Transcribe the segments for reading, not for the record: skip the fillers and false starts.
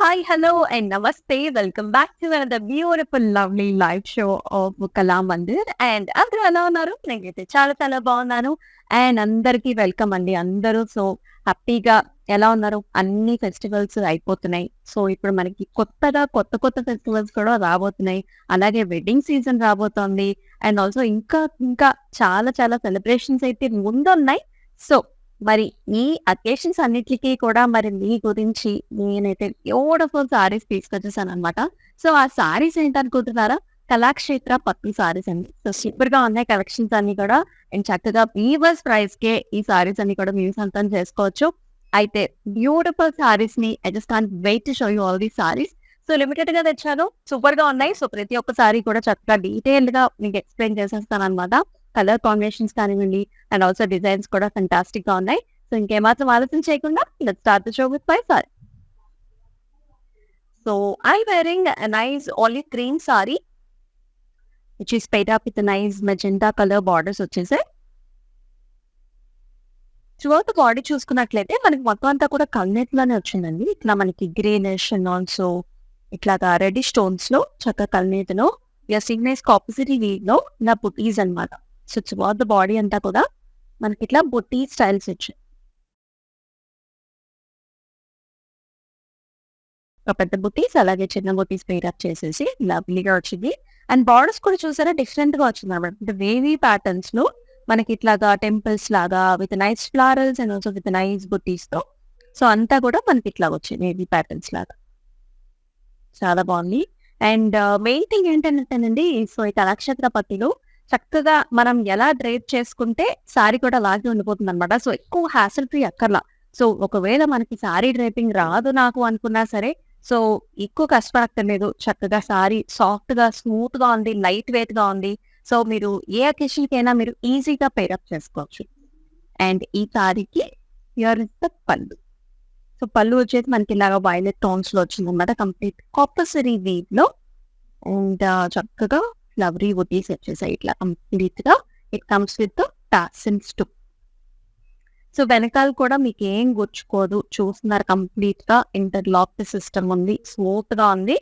Hi, hello, and namaste. Welcome back to another beautiful, lovely live show of కళా Mandir. And అందరూ ఎలా ఉన్నారు? నేనైతే చాలా చాలా బాగున్నాను. అండ్ అందరికీ వెల్కమ్ అండి. అందరూ హ్యాపీగా ఎలా ఉన్నారు? అన్ని ఫెస్టివల్స్ అయిపోతున్నాయి. ఇప్పుడు మనకి కొత్తగా కొత్త ఫెస్టివల్స్ కూడా రాబోతున్నాయి. అలాగే వెడ్డింగ్ సీజన్ రాబోతోంది. అండ్ ఆల్సో ఇంకా ఇంకా చాలా చాలా సెలబ్రేషన్స్ అయితే ముందున్నాయి. సో మరి ఈ అకేషన్స్ అన్నిట్లికి కూడా మరి మీ గురించి నేనైతే బ్యూటిఫుల్ సారీస్ తీసుకొచ్చేసాననమాట. ఆ సారీస్ ఏంటనుకుంటున్నారా? కళాక్షేత్ర పట్టు సారీస్ అండి. సూపర్‌గా ఉన్నాయి కలెక్షన్స్ అన్నీ కూడా. అండ్ చక్కగా వీవర్స్ ప్రైస్‌కే ఈ సారీస్ అన్నీ కూడా మీరు సొంతం చేసుకోవచ్చు. అయితే బ్యూటిఫుల్ సారీస్‌ని I just can't wait to show you all these saris. లిమిటెడ్‌గా తెచ్చాను. సూపర్‌గా ఉన్నాయి. ప్రతి ఒక్క సారీ కూడా చక్కగా డీటెయిల్డ్‌గా మీకు ఎక్స్‌ప్లెయిన్ చేసేస్తాననమాట. కలర్ కాంబినేషన్స్ కానివ్వండి అండ్ ఆల్సో డిజైన్స్ కూడా ఫెంటాస్టిక్‌గా ఉన్నాయి. ఇంకేమాత్రం ఆలస్యం చేయకుండా let's start the show with my sorry. I wearing a nice olive green sorry which is paid up with nice magenta colour borders వచ్చేసాయి. త్రూఅవుట్ ద బాడీ చూసుకున్నట్లయితే మనకి మొత్తం అంతా కూడా కల్నేట్‌లోనే వచ్చిందండి. ఇట్లా మనకి గ్రీనిష్ అండ్ ఆల్సో ఇట్లాగా రెడ్డిష్ టోన్స్‌లో చక్కగా కల్నేతలో వి ఆర్ సీయింగ్ నైస్ కాపర్సిటీ వీవ్‌లో ఇలా బుటీస్ అన్నమాట. త్రూఅవుట్ ద బాడీ అంతా కూడా మనకి ఇట్లా బుటీ స్టైల్స్ వచ్చాయి. ఒక పెద్ద బుటీస్ అలాగే చిన్న బుటీస్ పెయిర్ అప్ చేసేసి లవ్లీగా వచ్చింది. అండ్ బార్డర్స్ కూడా చూసారా డిఫరెంట్‌గా వచ్చిందన్నమాట. అంటే వేవీ ప్యాటర్న్స్‌లో మనకి ఇట్లాగా టెంపుల్స్ లాగా with nice florals and also with nice బుటీస్‌తో. అంతా కూడా మనకి ఇట్లా వచ్చింది వేవీ ప్యాటర్న్స్ లాగా. చాలా బాగుంది. అండ్ మెయిన్ థింగ్ ఏంటంటేనండి ఈ కళాక్షేత్ర పట్టులో చక్కగా మనం ఎలా డ్రేప్ చేసుకుంటే సారీ కూడా అలాగే ఉండిపోతుందన్నమాట. ఎక్కువ హ్యాసల్ ఫ్రీ అక్కర్లా. ఒకవేళ మనకి సారీ డ్రేపింగ్ రాదు నాకు అనుకున్నా సరే, సో ఎక్కువ కష్టపడక్కర్లేదు. చక్కగా సారీ సాఫ్ట్‌గా, స్మూత్‌గా ఉంది. లైట్ వెయిట్‌గా ఉంది. మీరు ఏ అకేషన్‌కైనా మీరు ఈజీగా పెయిర్ అప్ చేసుకోవచ్చు. అండ్ ఈ సారీకి హియర్ ఇస్ ద పళ్ళు. పళ్ళు వచ్చేసి మనకి ఇలాగా వైలెట్ టోన్స్‌లో వచ్చిందన్నమాట. కంప్లీట్ కాపర్సరీ వీవ్‌లో అండ్ చక్కగా ఫ్లవరీ బుటీస్ వచ్చేసాయి ఇట్లా కంప్లీట్‌గా. It comes with tassels to. వెనకాల కూడా మీకేం గుచ్చుకోదు. చూస్తున్నారు కంప్లీట్‌గా ఇంటర్లాక్ సిస్టమ్ ఉంది. స్మూత్‌గా ఉంది.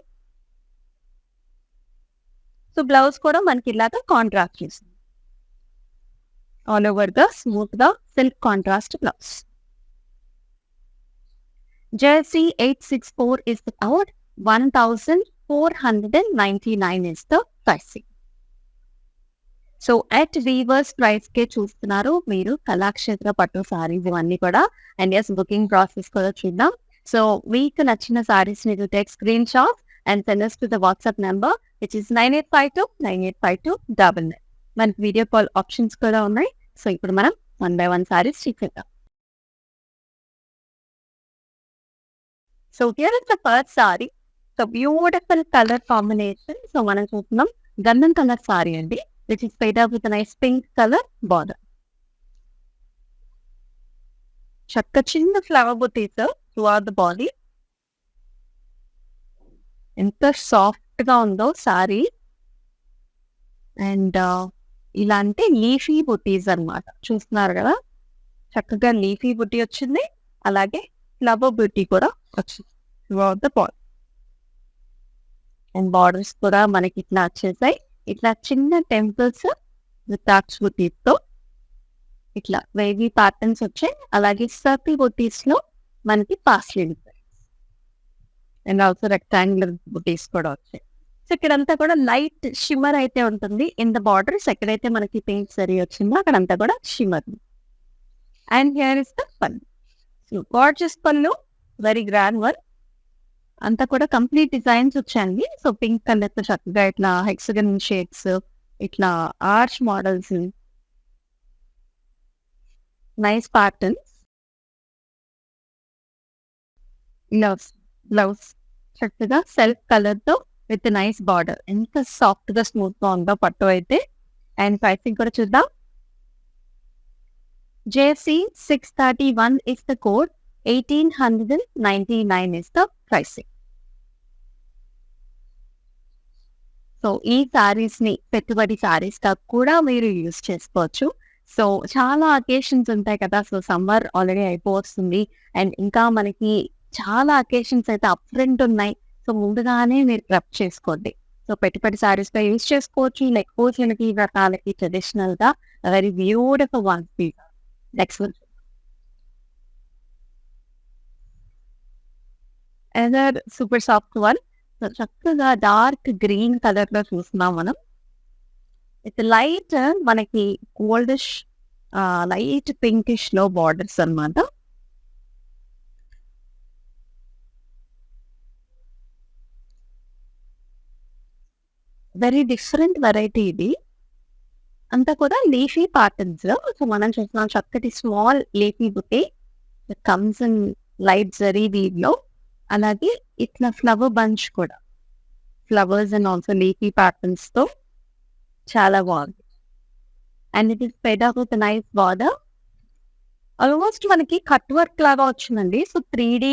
బ్లౌజ్ కూడా మనకి ఇలాగా కాంట్రాస్ట్ చేసింది. ఆల్ ఓవర్‌గా స్మూత్‌గా silk contrast blouse. Jersey 864 is the code. 1,499 is the pricing. At weavers ప్రైస్‌కే చూస్తున్నారు మీరు కళాక్షేత్ర పట్టు సారీస్ ఇవన్నీ కూడా. అండ్ యెస్ బుకింగ్ ప్రాసెస్ కూడా చూద్దాం. మీకు నచ్చిన సారీస్‌ని to take screen shot and send us to the WhatsApp number which is 9852985299. మనకి వీడియో కాల్ ఆప్షన్స్ కూడా ఉన్నాయి. ఇప్పుడు మనం వన్ బై వన్ సారీస్ చూసేద్దాం. Here is the first sorry. Beautiful colour combination. మనం చూస్తున్నాం గంధం కలర్ సారీ అండి. Which is paired up with a nice pink color border. చక్క చిన్న flower buttis throughout the body. ఎంత సాఫ్ట్ గా ఉందో సారీ. అండ్ ఇలా అంటే లీఫీ బుటీస్ అన్నమాట. చూస్తున్నారు కదా చక్కగా లీఫీ బుటీ వచ్చింది. అలాగే ఫ్లవర్ బుటీ కూడా వచ్చింది throughout the body. And borders కూడా మనకి ఇట్లా వచ్చేసాయి. ఇట్లా చిన్న టెంపుల్స్ విత్ డార్క్ బుటీస్‌తో ఇట్లా వేవీ ప్యాటర్న్స్ వచ్చాయి. అలాగే సర్కిల్ బుటీస్‌లో మనకి paisley designs and also rectangular బుటీస్ కూడా వచ్చాయి. ఇక్కడంతా కూడా లైట్ షిమ్మర్ అయితే ఉంటుంది. ఇన్ ద బార్డర్స్ ఎక్కడైతే మనకి పింక్ జరీ వచ్చిందో అక్కడంతా కూడా shimmer. And here is the పళ్ళు. గార్జియస్ పళ్ళు, వెరీ గ్రాండ్ వన్. అంతా కూడా కంప్లీట్ డిజైన్స్ వచ్చాయండి. పింక్ కలర్‌తో చక్కగా ఇట్లా హెక్సాగన్ షేప్స్, ఇట్లా arch models, nice patterns. Blouse చక్కగా సెల్ఫ్ కలర్‌తో విత్ నైస్ బార్డర్. ఎంత సాఫ్ట్‌గా స్మూత్‌గా ఉందో పట్టు అయితే. అండ్ ప్రైసింగ్ కూడా చూద్దాం. JC 631 is the code. 1,899 is the pricing. ఈ సారీస్‌ని పెట్టుబడి సారీస్‌గా కూడా మీరు యూజ్ చేసుకోవచ్చు. చాలా అకేషన్స్ ఉంటాయి కదా! Summer already అయిపోవస్తుంది. అండ్ ఇంకా మనకి చాలా అకేషన్స్ అయితే అప్ ఫ్రంట్ ఉన్నాయి. సో ముందుగానే మీరు ప్రెప్ చేసుకోండి. సో పెట్టి సారీస్‌గా యూజ్ చేసుకోవచ్చు. లైక్ పూజలకి, వ్రతాలకి ట్రెడిషనల్‌గా very beautiful one piece. Next one another super soft one. So చక్కగా డార్క్ గ్రీన్ కలర్‌లో చూస్తున్నాం మనం. విత్ లైట్ మనకి గోల్డిష్ లైట్ పింకిష్‌లో బార్డర్స్ అన్నమాట. వెరీ డిఫరెంట్ వెరైటీ ఇది. అంతా కూడా లీఫీ ప్యాటర్న్స్. సో మనం చూస్తున్నాం చక్కటి small leafy butti comes in light zari వీవ్‌లో. అలాగే ఇట్లా ఫ్లవర్ బంచ్ కూడా. ఫ్లవర్స్ అండ్ ఆల్సో లీఫీ ప్యాటర్న్స్‌తో చాలా బాగుంది. And it is fed up with nice border. Almost మనకి కట్ వర్క్ లాగా వచ్చిందండి. సో 3D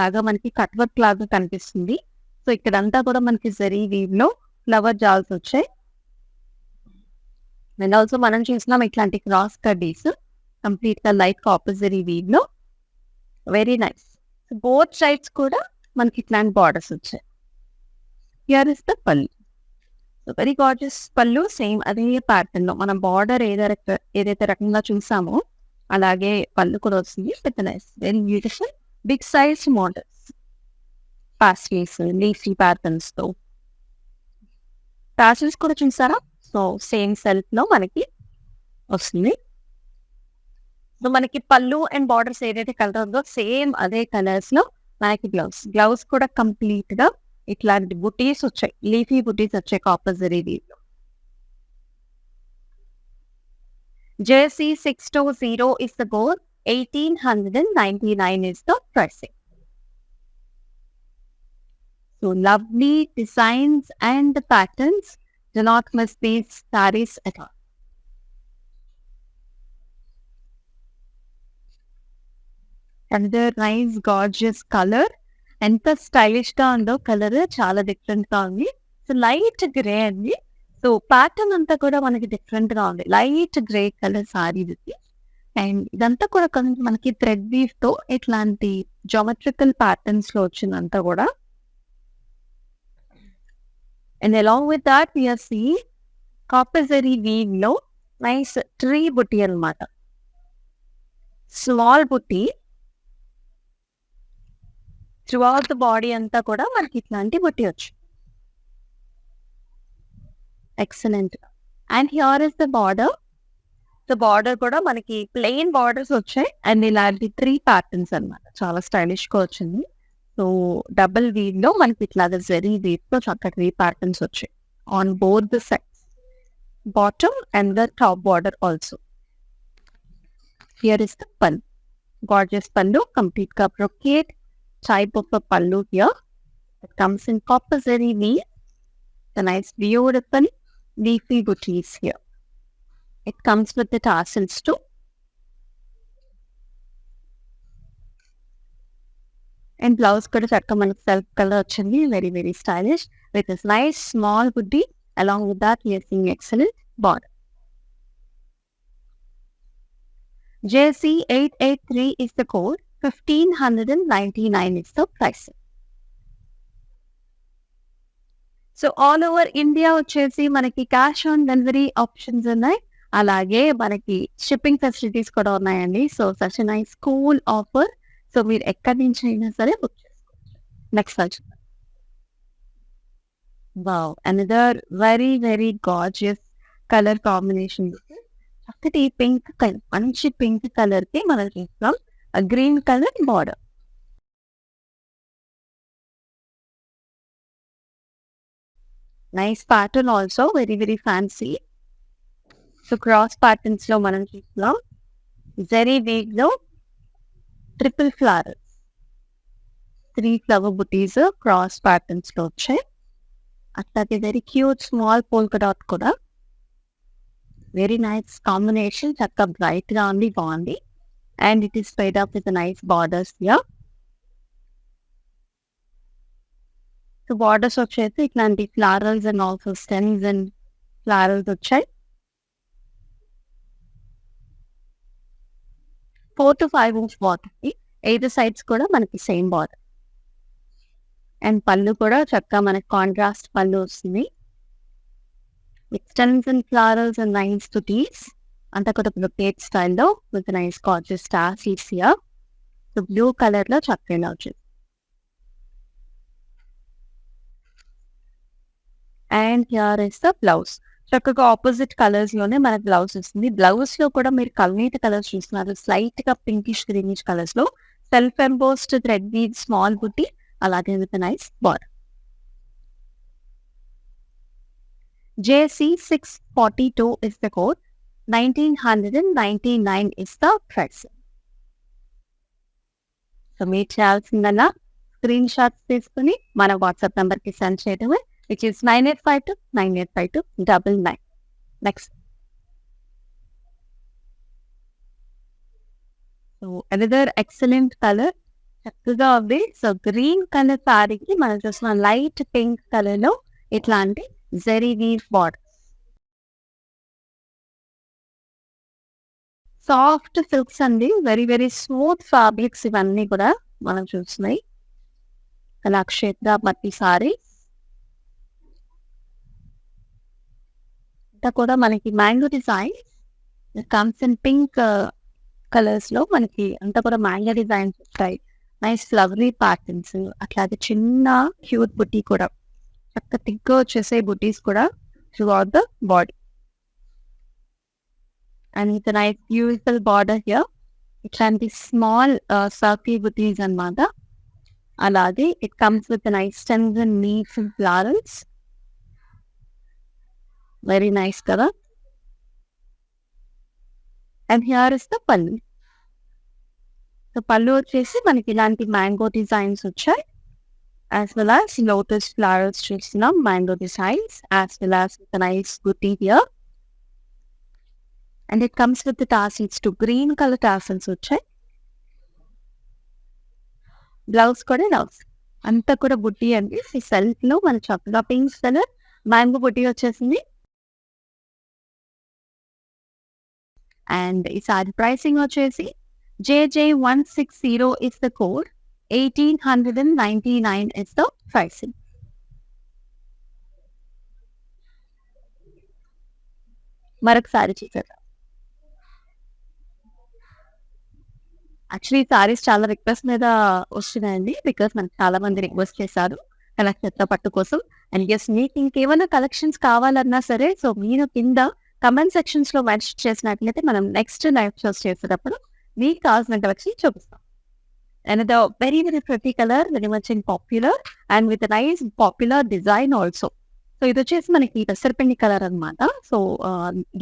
లాగా మనకి కట్ వర్క్ లాగా కనిపిస్తుంది. సో ఇక్కడంతా కూడా మనకి జరీ వీవ్‌లో ఫ్లవర్ జాల్స్ వచ్చాయి. అండ్ ఆల్సో మనం చూస్తున్నాం ఇట్లాంటి క్రాస్ కడ్డీస్ కంప్లీట్‌గా లైట్ కాపర్ జరీ వీవ్‌లో. Very nice. So both sides కూడా మనకి ఇట్లాంటి బార్డర్స్ వచ్చాయి. Here is the pallu. So very gorgeous pallu. Same అదే ప్యాటర్న్‌లో మనం బార్డర్ ఏదైతే రకంగా చూసామో అలాగే పళ్ళు కూడా వస్తుంది. With nice very beautiful big size models. Pastels, leafy ప్యాటర్న్స్‌తో. టాసిల్స్ కూడా చూసారా? సో సేమ్ సెల్ఫ్‌లో మనకి వస్తుంది. సో మనకి పళ్ళు అండ్ బార్డర్స్ ఏదైతే కలర్ ఉందో సేమ్ అదే కలర్స్‌లో మనకి బ్లౌజ్. బ్లౌజ్ కూడా కంప్లీట్‌గా ఇట్లాంటి బుటీస్ వచ్చాయి. లీఫీ బుటీస్ వచ్చాయి కాపర్ జరీ వీవ్‌లో. Jersey 620 is the gold. 1,899 is the pricing. So lovely designs and the patterns. Do not miss these sarees at all. Another nice gorgeous color. ఎంత స్టైలిష్ గా ఉందో కలర్ చాలా డిఫరెంట్ గా ఉంది. సో లైట్ గ్రే అండి. So pattern అంతా కూడా మనకి డిఫరెంట్ గా ఉంది. లైట్ గ్రే కలర్ సారీ ఇది. అండ్ ఇదంతా కూడా కొంచెం మనకి థ్రెడ్ వీవ్ తో ఇట్లాంటి జామెట్రికల్ ప్యాటర్న్స్ లో వచ్చిందంతా కూడా. And along with that we are see copper zari weave లో నైస్ ట్రీ బుట్టి అన్నమాట. స్మాల్ బుట్టి త్రూ అవుట్ ద బాడీ అంతా కూడా మనకి ఇట్లాంటి బుట్టి వచ్చు. Excellent. And here is the border. So border కూడా మనకి ప్లెయిన్ బార్డర్స్ వచ్చాయి. అండ్ ఇలాంటి 3 ప్యాటర్న్స్ అన్నమాట. చాలా స్టైలిష్ గా వచ్చింది. సో డబుల్ వీవ్ లో మనకి ఇట్లాగా జరీ వీవ్ తో చక్కటి 3 ప్యాటర్న్స్ వచ్చాయి on both the sides, bottom and the top border also. Here is the పల్లు. గార్జియస్ పల్లు, కంప్లీట్ గా brocade type of a pallu here. It comes in copper zari weave. The nice beautiful leafy booties here. It comes with the tassels too. And blouse kuda chakka manaki self color ochindi. Very very stylish with this nice small booty. Along with that we are seeing excellent border. JC 883 is the code. 1,599 is the price. So all over India వచ్చేసి మనకి cash on delivery options ఉన్నాయి. అలాగే మనకి shipping facilities కూడా ఉన్నాయండి. So such a nice cool offer. So మీరు ఎక్కడి నుంచి అయినా సరే బుక్ చేసుకోవచ్చు. నెక్స్ట్ వచ్చి wow, another very very gorgeous colour combination. చక్కటి పింక్ కలర్, మంచి పింక్ కలర్ కి మనం చూస్తాం green colour border. Nice pattern also very very fancy. So cross patterns లో మనం చూస్తున్నాం జరీ వీవ్ లో ట్రిపుల్ ఫ్లవర్స్, 3 ఫ్లవర్ బుటీస్ క్రాస్ ప్యాటర్న్స్ లో వచ్చాయి. అట్లాగే very cute small polka dot కూడా. Very nice combination. చక్కగా బ్రైట్ గా ఉంది, బాగుంది. And it is paid up with a nice borders here. So borders వచ్చేసి ఇట్లాంటి florals and also stems and florals వచ్చాయి. 4 to 5 inch బార్డర్. 8 సైడ్స్ కూడా మనకి సేమ్ బార్డర్. అండ్ పళ్ళు కూడా చక్కగా మనకి కాంట్రాస్ట్ పళ్ళు వస్తుంది. With stems and flowers and nice butis. అంతా కూడా బ్రొకేట్ స్టైల్‌లో with nice gorgeous stars here. So blue కలర్‌లో చక్కగా ఇలా వచ్చింది. And here is the blouse. చక్కగా ఆపోజిట్ కలర్స్‌లోనే మనకి బ్లౌజ్ వస్తుంది. బ్లౌజ్‌లో కూడా మీరు కల్నేత కలర్స్ చూస్తున్నారు. స్లైట్‌గా పింకిష్ గ్రీనిష్ కలర్స్‌లో self embossed thread weave small buti అలాగే with nice border. JC642 is the code. 1999 is the price. So మీరు చేయాల్సిందల్లా స్క్రీన్ షాట్స్ తీసుకుని మన వాట్సాప్ నెంబర్కి సెండ్ చేయడమే, which is 9852985299. Next. So another excellent colour చక్కగా ఉంది. సో గ్రీన్ కలర్ శారీకి మనం చూసిన లైట్ పింక్ కలర్లో ఇట్లాంటి zari weave border. Soft silks అండి. వెరీ వెరీ స్మూత్ ఫ్యాబ్రిక్స్ ఇవన్నీ కూడా మనం చూస్తున్నాయి. కలాక్షేత్ర పత్తి సారీ అంతా కూడా మనకి mango design comes in pink colours లో మనకి అంతా కూడా మ్యాంగో డిజైన్స్ వస్తాయి. నైస్ ఫ్లవరీ ప్యాటర్న్స్, అట్లాగే చిన్న క్యూట్ బుటీ కూడా చక్క థిక్గా వచ్చేసే బుటీస్ కూడా throughout the body. And with nice beautiful border here. ఇట్లాంటి స్మాల్ సర్కిల్ బుటీస్ అన్నమాట. అలాగే it comes with nice stems and leaves and flowers. Very nice కదా. And here is the pallu. So pallu వచ్చేసి మనకి ఇలాంటి మ్యాంగో డిజైన్స్ వచ్చాయి. As well as lotus flowers చూస్తున్నాం, mango designs as well as with nice buti here. And it comes with tassels to green colour tassels వచ్చాయి. Blouse కూడా blouse అంతా కూడా బుట్టి అండి. సెల్ఫ్ లో మన చక్కగా పింక్ కలర్ మ్యాంగో బుట్టి వచ్చేసింది. అండ్ ఈ సారీ ప్రైసింగ్ వచ్చేసి JJ160 is the code. 1899 is the pricing. మరొకసారి చూసారా. యాక్చువల్లీ సారీస్ చాలా రిక్వెస్ట్ మీద వస్తున్నాయండి. బికాస్ మనకు చాలా మంది రిక్వెస్ట్ చేశారు కలెక్షన్ పట్టు కోసం. అండ్ ఎస్, మీకు ఇంకేమైనా కలెక్షన్స్ కావాలన్నా సరే, సో మీరు కింద కమెంట్ సెక్షన్స్ లో మెన్షన్ చేసినట్లయితే మనం నెక్స్ట్ లైవ్ షోస్ చేసేటప్పుడు మీకు కావాల్సిన కలెక్షన్ చూపిస్తాం. And the very very pretty colour, very much in popular and with nice popular design also. So ఇది వచ్చేసి మనకి పెసరపిండి కలర్ అనమాట. So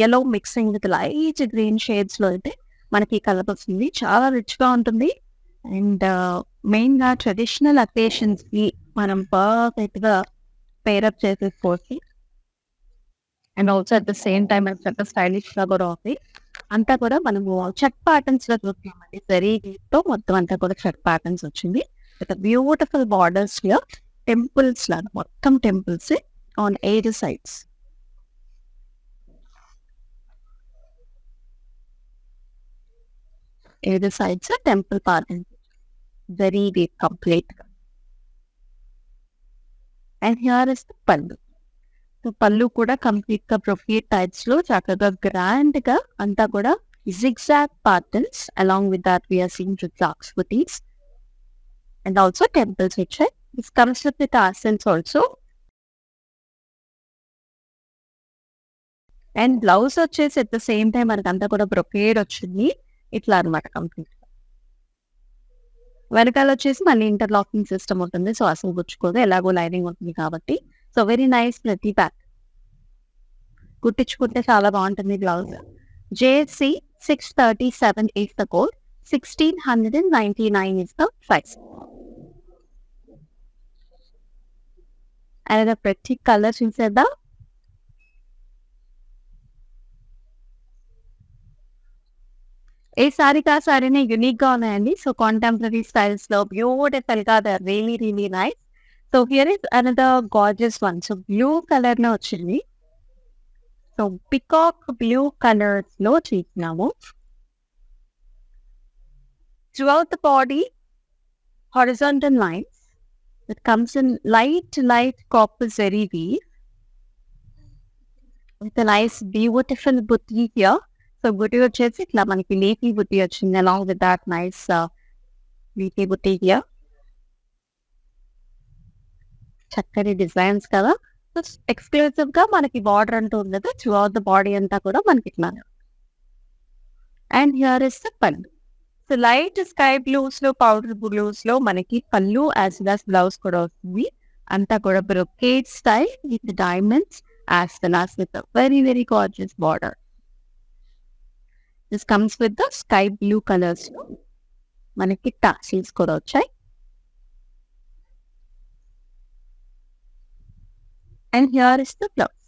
yellow mixing with light green shades లో అయితే మనకి ఈ కలర్ వస్తుంది. చాలా రిచ్ గా ఉంటుంది. అండ్ మెయిన్ గా ట్రెడిషనల్ అకేషన్స్ కి మనం పర్ఫెక్ట్ గా పేరప్ చేసేసుకోవచ్చు. And also at the same time చక్కగా స్టైలిష్ గా కూడా ఉంది. అంతా కూడా మనము చెక్ ప్యాటర్న్స్ లో చూస్తున్నామండి. జరీ తో మొత్తం అంతా కూడా చెక్ ప్యాటర్న్స్ వచ్చింది. విత్ బ్యూటిఫుల్ బార్డర్స్ లో టెంపుల్స్ లాగా మొత్తం temples on 8 sides. Either sides are temple pattern. Very deep, complete. And here is the pallu. So pallu kuda complete గా brocade types లో చక్కగా grand గా అంతా కూడా zigzag patterns. Along with that we are seeing zigzags with these. And also temples which this comes with the tassels also. And blouse వచ్చేసి at the same time మనకి అంతా కూడా బ్రొకేడ్ వచ్చింది. ఇట్లా అనమాట కంప్లీట్. వెనకాల వచ్చేసి మళ్ళీ ఇంటర్లాకింగ్ సిస్టమ్ ఉంటుంది. సో అసలు గుచ్చుకోదు, ఎలాగో లైనింగ్ ఉంటుంది కాబట్టి. సో వెరీ నైస్ ప్రతి ప్యాక్. కుట్టించుకుంటే చాలా బాగుంటుంది blouse. JC637 is the code. 1699 is the price. And ప్రతి కలర్ చూసేద్దాం. ఏ సారీ కా సారీనే యూనిక్ గా ఉన్నాయండి. సో కాంటెంపరీ స్టైల్స్ లో బ్యూటిఫుల్ గా they are really really nice. So here is another gorgeous one. So blue colour లో వచ్చింది. సో పికాక్ బ్లూ కలర్స్ లో చూసినాము. throughout the body, horizontal lines. It comes in light copper zari weave with a nice beautiful booty here. So booty వచ్చేసి ఇట్లా మనకి leafy booty వచ్చింది along with that nice leafy booty here. చక్కటి designs కదా. So exclusive గా మనకి border అంటూ ఉండదు, త్రూఅవుట్ ద బాడీ అంతా కూడా మనకి ఇట్లా. And here is the pallu. So light sky blues లో, పౌడర్ బ్లూస్ లో మనకి పళ్ళు యాజ్ వెల్ యాజ్ బ్లౌజ్ కూడా వస్తుంది. అంతా కూడా brocade style with diamonds as well as with very very gorgeous border. This comes with the sky blue colours లో మనకి టాసిల్స్ కూడా వచ్చాయి. And here is the blouse.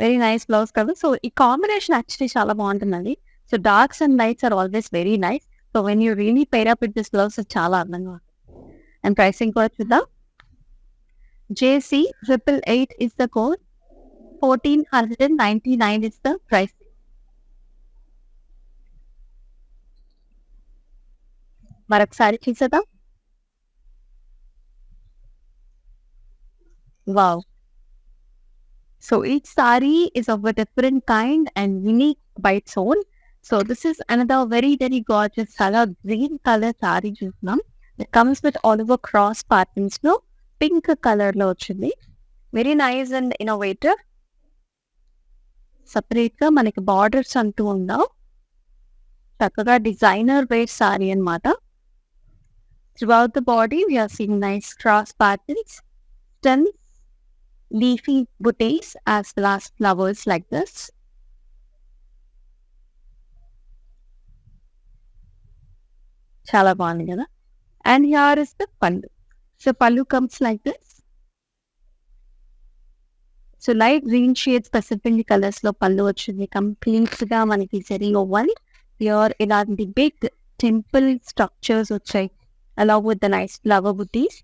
Very nice blouse కదా. So ఈ కాంబినేషన్ యాక్చువల్లీ చాలా బాగుంటుందండి. So darks and lights are always very nice. So when you really pair up with this blouse చాలా అందంగా ఉంటుంది. అండ్ ప్రైసింగ్ కూడా చూద్దాం. JC888 is the code. 1499 is the price. మరొకసారి చూసేద్దాం. Wow. So each saree is of a different kind and unique by its own. So this is another very very gorgeous color, green color saree చూస్తున్నాం. It comes with all over cross patterns లో pink colour లో వచ్చింది. Very nice and innovative. Separate గా మనకి borders అంటూ ఉండవు. చక్కగా designer wear sari అన్నమాట. Throughout the body we're seeing nice cross patterns, stems, leafy bouquets as well as flowers like this. చాలా బాగుంది కదా. And here is the pallu. So pallu comes like this. So light green shade specifically colors లో పళ్ళు వచ్చింది. Complete గా మనకి zari oval here ఇలాంటి big temple structures వచ్చాయి along with the nice flower bouquets,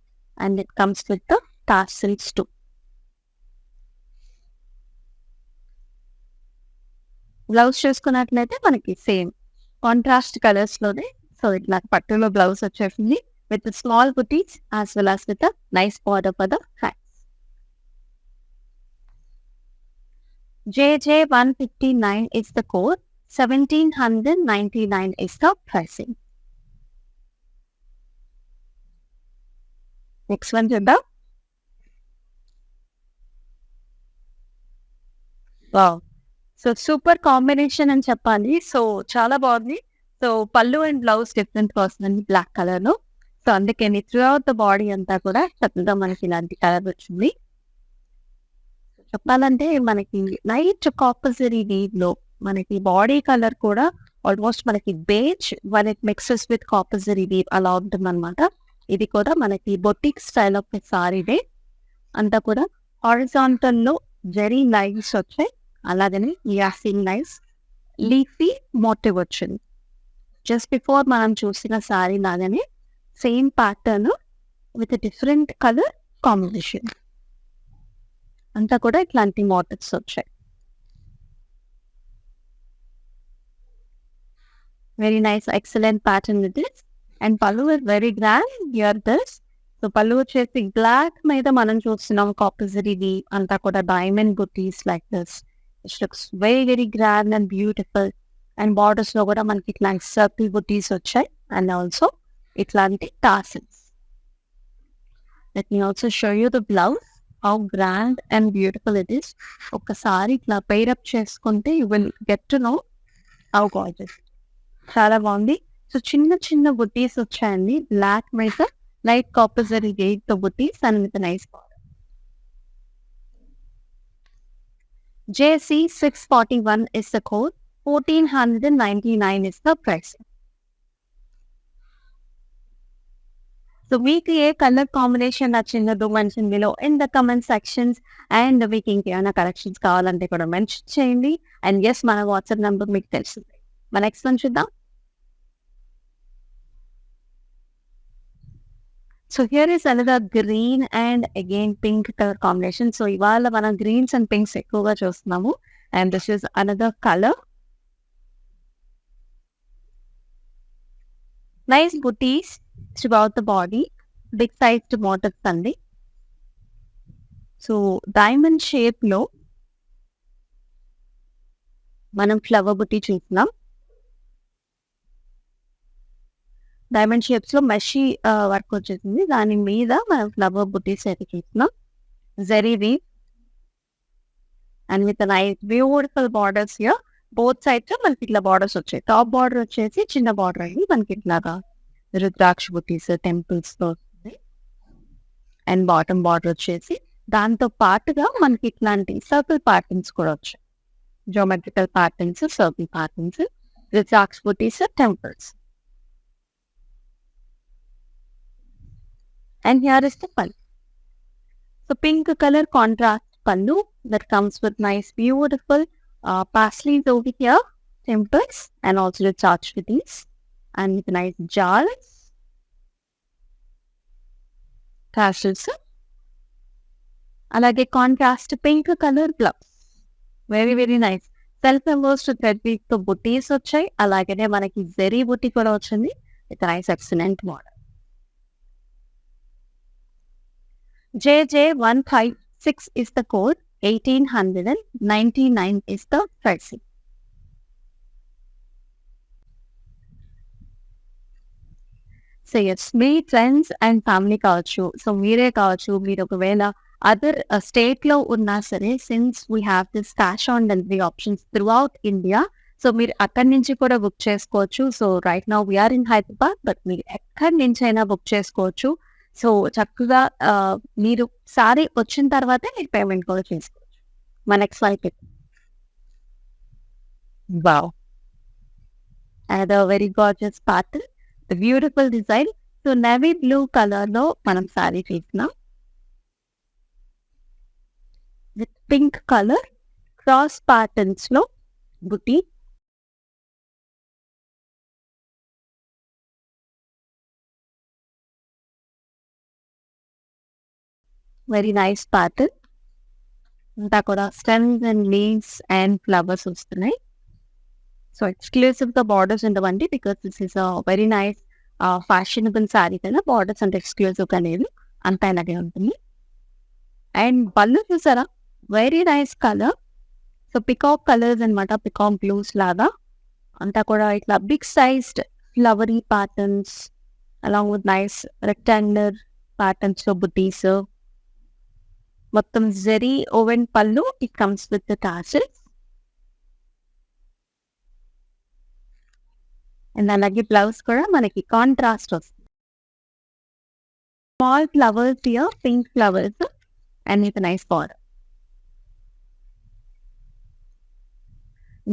and it comes with the tassels too. Blouse చూసుకున్నట్లయితే మనకి same contrast colours లోనే. సో ఇట్లా పట్టులో బ్లౌజ్ వచ్చేసింది with small buttis as well as with nice border for the hands. JJ159 is the code. 1799 is the pricing. Next one చూద్దాం. Wow. So super combination అని చెప్పాలి. So చాలా బాగుంది. So పళ్ళు అండ్ బ్లౌజ్ డిఫరెంట్ వస్తుందండి black colour లో. So అందుకని throughout the body అంతా కూడా చక్కగా మనకి ఇలాంటి కలర్ వచ్చింది. చెప్పాలంటే మనకి లైట్ కాపర్సరీ వీవ్ లో మనకి బాడీ కలర్ కూడా ఆల్మోస్ట్ మనకి beige one it mixes with కాపర్సరీ weave అలా ఉంటుంది అనమాట. ఇది కూడా మనకి బొటిక్ స్టైల్ ఆఫ్ సారీనే. అంతా కూడా హారిజాంటల్ లో జరీ లైన్స్ వచ్చాయి. అలాగనే యాసింగ్ లైన్స్, లీఫీ మోటివ్ వచ్చింది. జస్ట్ బిఫోర్ మనం చూసిన సారీ లాగానే same pattern with different colour combination. అంతా కూడా ఇట్లాంటి మోటివ్స్ వచ్చాయి. Very nice excellent pattern with this. And pallu is very grand here this. So pallu వచ్చేసి బ్లాక్ మీద మనం చూస్తున్నాం కాపర్సరీ అంతా కూడా diamond buttis like this. It looks very very grand and beautiful. And borders లో కూడా మనకి ఇట్లాంటి సర్కిల్ బుటీస్ వచ్చాయి అండ్ ఆల్సో ఇట్లాంటి tassels. Let me also show you the blouse how grand and beautiful it is. ఒక్కసారి ఇట్లా పెయిర్ అప్ చేసుకుంటే you will get to know how gorgeous. చాలా బాగుంది. సో చిన్న చిన్న బుటీస్ వచ్చాయండి బ్లాక్ మీద లైట్ కాపర్సరీ తో బుటీస్ and with nice border. JC641 is the code. 1499 is the price. So మీకు ఏ కలర్ కాంబినేషన్ నచ్చిందో mention below in the comment sections. And మీకు ఇంకేమైనా కలెక్షన్స్ కావాలంటే కూడా మెన్షన్ చేయండి. అండ్ ఎస్ మన వాట్సాప్ నెంబర్ మీకు తెలుస్తుంది. మన నెక్స్ట్ వన్ చూద్దాం. So here is another green and again pink colour combination. So ఇవాళ మనం గ్రీన్స్ అండ్ పింక్స్ ఎక్కువగా చూస్తున్నాము. And this is another colour. Nice butis throughout the body, big sized motives అండి. సో డైమండ్ షేప్ లో మనం flower బుటీ చూస్తున్నాం. Diamond shapes లో మెషీ work వచ్చేసింది. దాని మీద మనం ఫ్లవర్ బుటీస్ అయితే చూస్తున్నాం. Zari weave and with nice beautiful borders here. Both sides మనకి ఇట్లా బార్డర్స్ వచ్చాయి. టాప్ బార్డర్ వచ్చేసి చిన్న బార్డర్ అయింది మనకి ఇట్లాగా రుద్రాక్ష బుటీస్ టెంపుల్స్ తో వస్తుంది. అండ్ బాటమ్ బార్డర్ వచ్చేసి దాంతో పాటుగా మనకి ఇట్లాంటి సర్కిల్ ప్యాటర్న్స్ కూడా వచ్చాయి. Geometrical patterns, circle patterns, rudraksha buttis, temples. And here is the pallu. So pink color contrast pallu that comes with nice beautiful paisleys over here, temples, and also the charged with these, and with nice jars, tassels. Alage contrast pink color blouse. Very very nice. Self embossed thread weave to booties వచ్చాయి. అలాగనే మనకి జరీ బుటీ కూడా వచ్చింది. With nice excellent model. JJ156 is the code, 1899 is the pricing. So ఎస్ మీ friends and family కావచ్చు, so మీరే కావచ్చు, మీరు ఒకవేళ అదర్ స్టేట్ లో ఉన్నా సరే, since we have this cash on delivery options throughout India, so మీరు అక్కడి నుంచి కూడా బుక్ చేసుకోవచ్చు. So right now we're in Hyderabad, but మీరు ఎక్కడి నుంచి అయినా బుక్ చేసుకోవచ్చు. సో చక్కగా మీరు సారీ వచ్చిన తర్వాతే మీరు పేమెంట్ కూడా చేసుకోవచ్చు. మా next slide. Wow, and very gorgeous pattern, beautiful design. So navy blue colour లో మనం సారీ చూస్తున్నాం with pink colour cross patterns లో బుటీ. Very nice pattern. అంతా కూడా stems and leaves and flowers వస్తున్నాయి. సో ఎక్స్క్లూసివ్ గా బార్డర్స్ ఉండవండి, because this is very nice fashionable sari కదా. బార్డర్స్ అంటే ఎక్స్క్లూసివ్ గా లేదు, అంతా ఇలాగే ఉంటుంది. అండ్ పళ్ళు చూసారా, very nice colour. So peacock colours అనమాట, పికాక్ బ్లూస్ లాగా. అంతా కూడా ఇట్లా big sized flowery patterns along with nice rectangular patterns లో బుటీస్. మొత్తం zari woven pallu, it comes with the tassels. And అలాగే బ్లౌజ్ కూడా మనకి కాంట్రాస్ట్ వస్తుంది. Small flowers here, pink flowers and with nice border.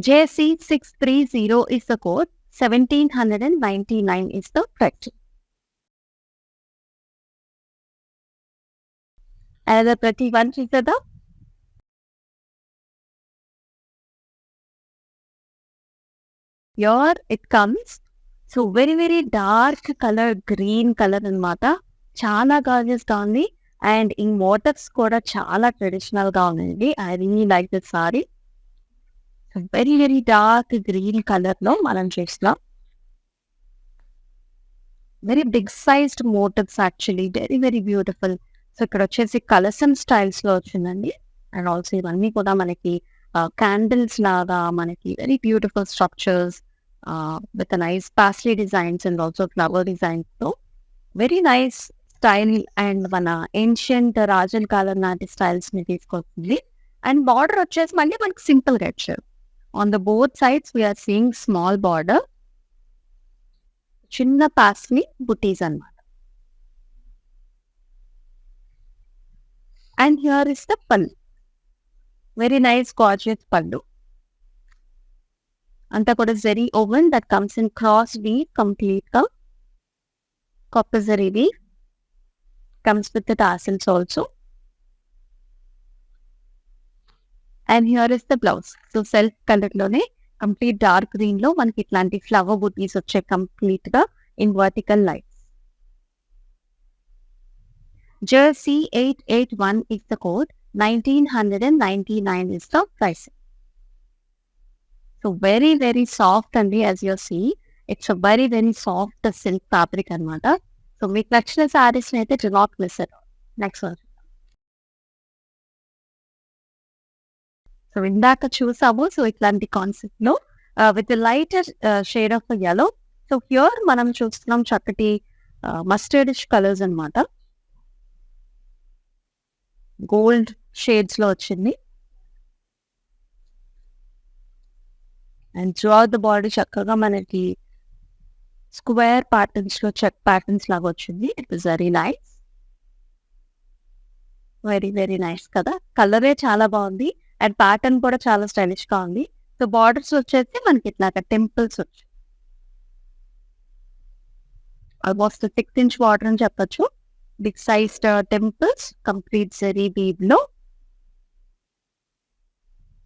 JC630 is the code, 1799 is the price. Another pretty one is the here it comes. So very very dark color, green color అనమాట. చాలా gorgeous గా ఉంది. And ఈ motifs కూడా చాలా traditional గా ఉంది. I really like this sari. Very very dark green colour లో మనం చూస్తున్నాం. Very big sized motives actually, very very beautiful. So ఇక్కడ వచ్చేసి కలర్స్ అండ్ స్టైల్స్ లో వచ్చిందండి. అండ్ ఆల్సో ఇవన్నీ కూడా మనకి క్యాండిల్స్ లాగా, మనకి very beautiful structures with nice paisley designs and also flower designs తో వెరీ నైస్ స్టైల్. అండ్ మన ఏన్షియంట్ రాజన్ కాలం నాటి స్టైల్స్ ని తీసుకొస్తుంది. అండ్ బార్డర్ వచ్చేసి మళ్ళీ మనకి సింపుల్ గా ఇచ్చారు. On the both sides we're seeing small border, చిన్న పాస్లీ బుటీస్ అన్నమాట. And here is the pallu, very nice gorgeous pallu. అంతా కూడా zari woven that comes in cross weave complete గా. Copper zari weave comes with the tassels also. And here is the blouse. So self colour లోనే complete dark green లో మనకి ఇట్లాంటి flower butis వచ్చాయి complete గా in vertical lines. JC881 is the code, 1999 is the price. So very very soft and as you see, it's very very soft silk fabric అనమాట. So మీకు నచ్చిన సారీస్ అయితే do not miss it. Next one. So ఇందాక చూసాము. So ఇట్లాంటి concept లో with lighter shade of yellow. So here మనం చూస్తున్నాం చక్కటి మస్టర్డిష్ కలర్స్ అన్నమాట. గోల్డ్ షేడ్స్ లో వచ్చింది. అండ్ త్రూఅవుట్ ద బాడీ చక్కగా మనకి స్క్వేర్ ప్యాటర్న్స్ లో చెక్ ప్యాటర్న్స్ లాగా వచ్చింది. It was very nice. Very very nice కదా. కలరే చాలా బాగుంది. అండ్ ప్యాటర్న్ కూడా చాలా స్టైలిష్ గా ఉంది. సో బార్డర్స్ వచ్చేసి మనకి ఇట్లాగా టెంపుల్స్ వచ్చాయి. ఆల్మోస్ట్ 6-inch బార్డర్ అని చెప్పొచ్చు. Big size temples complete zari weave లో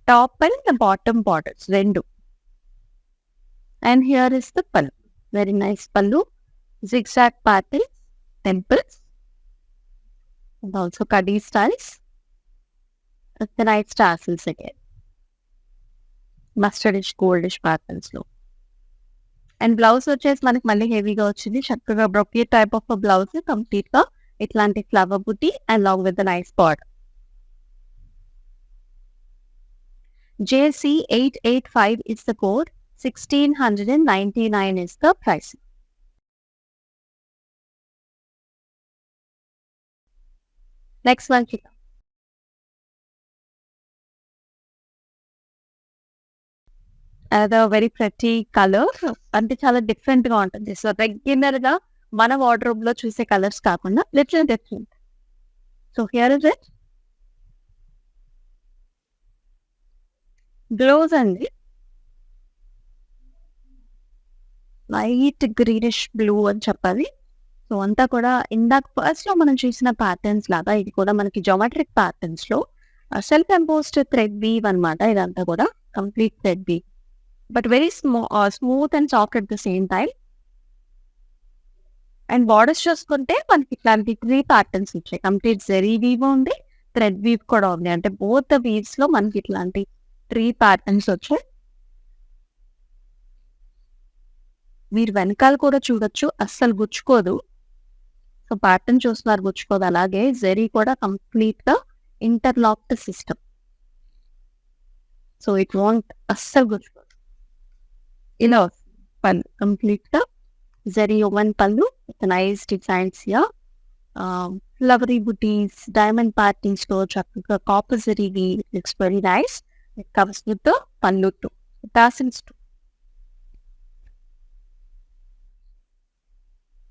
టాప్ అండ్ బాటమ్ బార్డర్స్ రెండు. And here is the pallu. Very nice pallu. zigzag patterns, temples, and also Kadi styles. With the nice tassels again. Mustardish, goldish patterns లో. And blouse వచ్చేసి మనకి మళ్ళీ హెవీగా వచ్చింది. చక్కగా brocade type of blouse complete గా ఇట్లాంటి ఫ్లవర్ బుట్టి and long with nice border. JC885 is the code. 1699 is the price. Next one, Chika. Another very pretty color. అంటే చాలా డిఫరెంట్ గా ఉంటుంది. సో రెగ్యులర్ గా మన వార్డ్రోబ్ లో చూసే కలర్స్ కాకుండా little different. So here is it. Blouse అండి లైట్ గ్రీనిష్ బ్లూ అని చెప్పాలి. సో అంతా కూడా ఇందాక ఫస్ట్ లో మనం చూసిన ప్యాటర్న్స్ లాగా ఇది కూడా మనకి జోమెట్రిక్ ప్యాటర్న్స్ లో సెల్ఫ్ ఎంపోజ్డ్ థ్రెడ్ వీవ్ అనమాట. ఇదంతా కూడా complete thread weave but very smooth and soft at the same time. And borders చూసుకుంటే మనకి ఇట్లాంటి 3 ప్యాటర్న్స్ వచ్చాయి. కంప్లీట్ జరీ వీవ్ ఉంది, థ్రెడ్ వీవ్ కూడా ఉంది. అంటే బోత్ వీవ్స్ లో మనకి ఇట్లాంటి 3 ప్యాటర్న్స్ వచ్చాయి. మీరు వెనకాల కూడా చూడొచ్చు, అస్సలు గుచ్చుకోదు. సో ప్యాటర్న్ చూస్తున్నారు, గుచ్చుకోదు. అలాగే జరీ కూడా కంప్లీట్ గా interlocked system. So it won't అస్సలు గుచ్చుకోదు. ఇలా పళ్ళు కంప్లీట్ గా జరీ ఓవెన్ పళ్ళు with nice designs here. Flowery butis, diamond patterns లో చక్కగా copper zari weave. It's very nice. It covers with the పళ్ళు టు టాసిల్స్ టు.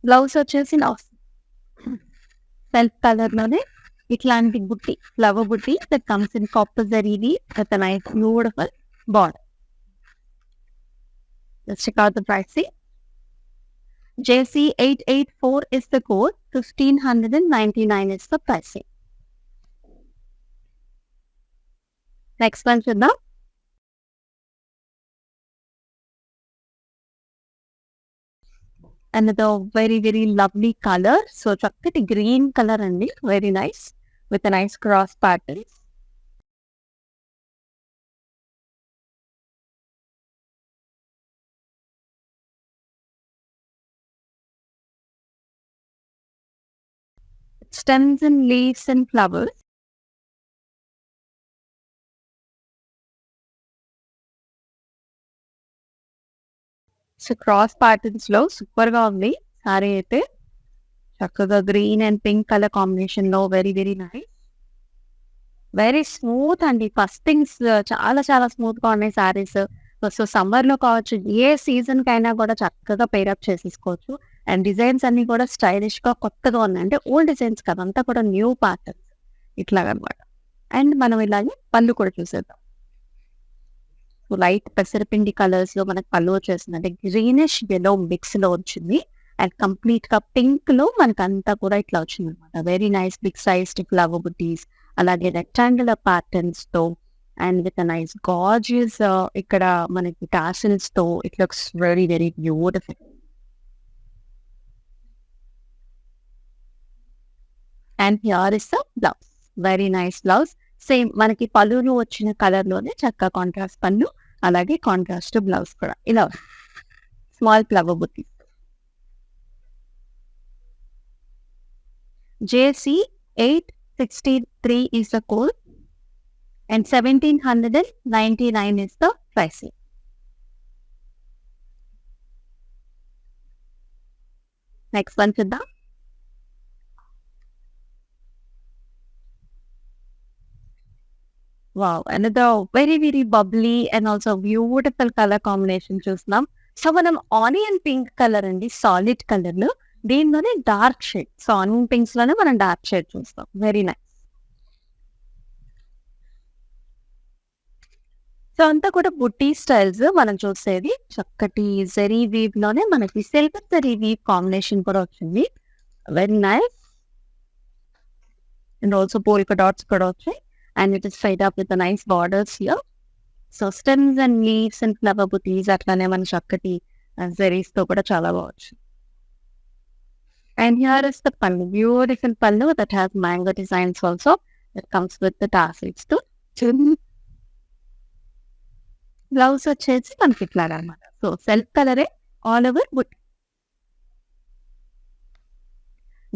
బ్లౌజ్ వచ్చేసి సెల్ఫ్ కలర్ లోనే ఇట్లాంటి buti, flower buti that comes in copper zari with nice beautiful border. Let's check out the pricing. JC884 is the code. 1599 is the pricing. Next one, Shraddha. Another very very lovely color. So chakkati green color andi, very nice with a nice cross patterns. Stems and leaves and flowers. So cross patterns లో super గా ఉంది సారీ అయితే. చక్కగా green and pink colour combination లో very very nice. Very smooth అండి. ఫస్టింగ్స్ చాలా చాలా స్మూత్ గా ఉన్నాయి సారీస్. సో సమ్మర్ లో కావచ్చు, ఏ సీజన్ కైనా కూడా చక్కగా పేరప్ చేసేసుకోవచ్చు. అండ్ డిజైన్స్ అన్ని కూడా స్టైలిష్ గా కొత్తగా ఉన్నాయి. అంటే ఓల్డ్ డిజైన్స్ కదా, అంతా కూడా న్యూ ప్యాటర్న్స్ ఇట్లాగనమాట. అండ్ మనం ఇలాగే పళ్ళు కూడా చూసేద్దాం. లైట్ పెసరపిండి కలర్స్ లో మనకు పళ్ళు వచ్చేసింది. అంటే గ్రీనిష్ ఎల్లో మిక్స్ లో వచ్చింది. అండ్ కంప్లీట్ గా పింక్ లో మనకు అంతా కూడా ఇట్లా వచ్చింది అనమాట. Very nice big sized flower butis, అలాగే రెక్టాంగులర్ ప్యాటర్న్స్ తో అండ్ విత్ నైస్ గార్జియస్ ఇక్కడ మనకి టాసిల్స్ తో it looks very very beautiful. And here is the blouse. Very nice blouse. Same మనకి పళ్ళులో వచ్చిన కలర్ లోనే చక్కగా కాంట్రాస్ట్ పళ్ళు, అలాగే కాంట్రాస్ట్ బ్లౌజ్ కూడా ఇలా. Small flower buttis. JC863 is the code and 1799 is the pricing. Next one, Siddha. Wow, another very bubbly and also beautiful color combination చూస్తున్నాం. సో మనం ఆనియన్ పింక్ కలర్ అండి, solid colour లో దీనిలోనే dark shade. So onion pinks లోనే మనం dark shade చూస్తాం. Very nice. So అంతా కూడా బుట్టి స్టైల్స్ మనం చూసేది. చక్కటి జరీ వీవ్ లోనే మనకి సిల్వర్ జరీ వీవ్ కాంబినేషన్ కూడా వచ్చింది. Very nice. And also polka dots కూడా వచ్చాయి. And it is tied up with the nice borders here. So stems and leaves and flower booties అట్లానే మన చక్కటి జరీస్ తో కూడా చాలా బాగుంది. And here is the pallu, beautiful pallu that has mango designs also. It comes with the tassels too. Blouse వచ్చేసి మనకి ఇట్లా అనమాట. సో సెల్ఫ్ కలరే ఆల్ ఓవర్ బుట్టి.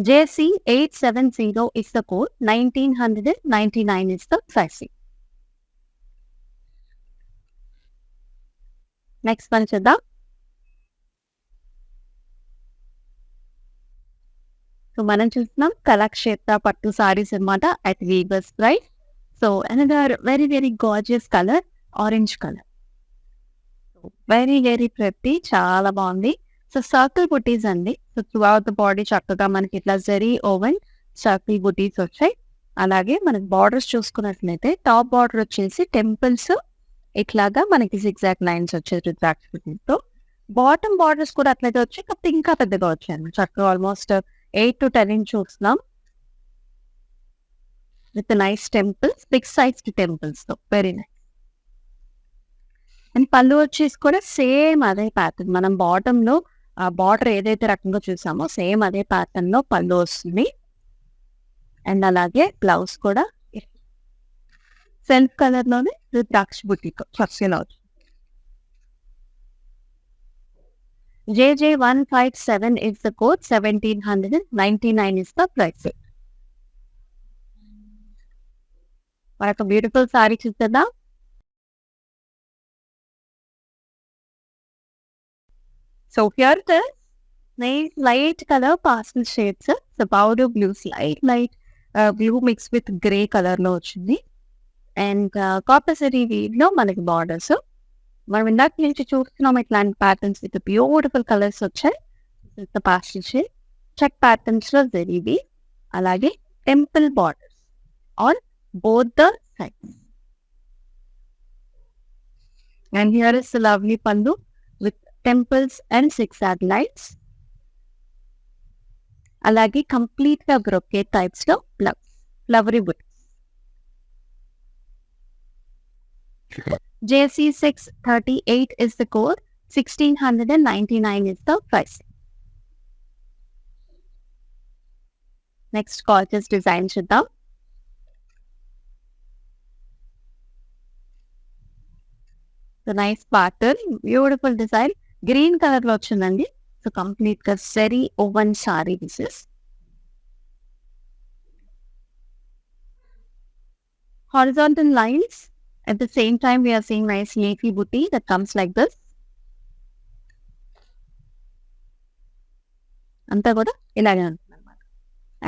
JC870 is the code, 1999 is the pricing. Next one చూద్దాం. So మనం చూస్తున్నాం కలక్షేత్ర పట్టు సారీస్ అనమాట at weavers price. So another very gorgeous colour, orange colour. Very pretty, చాలా బాగుంది. సో సర్కిల్ బుటీస్ అండి. So throughout the body చక్కగా మనకి ఇట్లా జరీ ఓవెన్ సర్కిల్ బుటీస్ వచ్చాయి. అలాగే మనకి బార్డర్స్ చూసుకున్నట్లయితే టాప్ బార్డర్ వచ్చేసి టెంపుల్స్ ఇట్లాగా మనకి జిగ్జాగ్ లైన్స్ వచ్చేది రుద్రాక్ష బుటీస్ తో. బాటమ్ బార్డర్స్ కూడా అట్లయితే వచ్చి కాకపోతే ఇంకా పెద్దగా వచ్చాయి అన్నమాట. చక్కగా ఆల్మోస్ట్ 8 to 10 inch చూస్తున్నాం with nice temples, big size temples తో. Very nice. అండ్ పళ్ళు వచ్చేసి కూడా సేమ్ అదే ప్యాటర్న్. మనం బాటమ్ లో ఆ బార్డర్ ఏదైతే రకంగా చూసామో సేమ్ అదే ప్యాటర్న్ లో పళ్ళు వస్తుంది. అండ్ అలాగే బ్లౌజ్ కూడా సెల్ఫ్ కలర్ లోనే రుద్రాక్ష బుటీతో చక్కగా వచ్చింది. JJ157 is the code, 1799 is the price. మరొక బ్యూటిఫుల్ సారీ చూద్దాం. So here it is, nice light color pastel shades. So powder blue, light blue mixed with grey color లో వచ్చింది. And copper zari weave లో మనకి borders. మనం ఇందాక నుంచి చూస్తున్నాం ఇట్లాంటి ప్యాటర్న్స్ విత్ బ్యూటిఫుల్ కలర్స్ వచ్చాయి. పాస్టల్ షేడ్ చెక్ ప్యాటర్న్స్ లో జరీ వీవ్, అలాగే temple borders on both the sides. And here is lovely pallu with temples and zigzag lines. అలాగే కంప్లీట్ గా బ్రొకేట్ టైప్స్ లో flowery butis. JC638 is the code, 1699 is the price. Next gorgeous design చూద్దాం. The nice pattern, beautiful design. Green colour లో వచ్చిందండి. So complete గా zari woven saree pieces. Horizontal lines. At the same time, we are seeing nice leafy booty that comes like this. అంతా కూడా ఇలాగే ఉంటుంది అనమాట.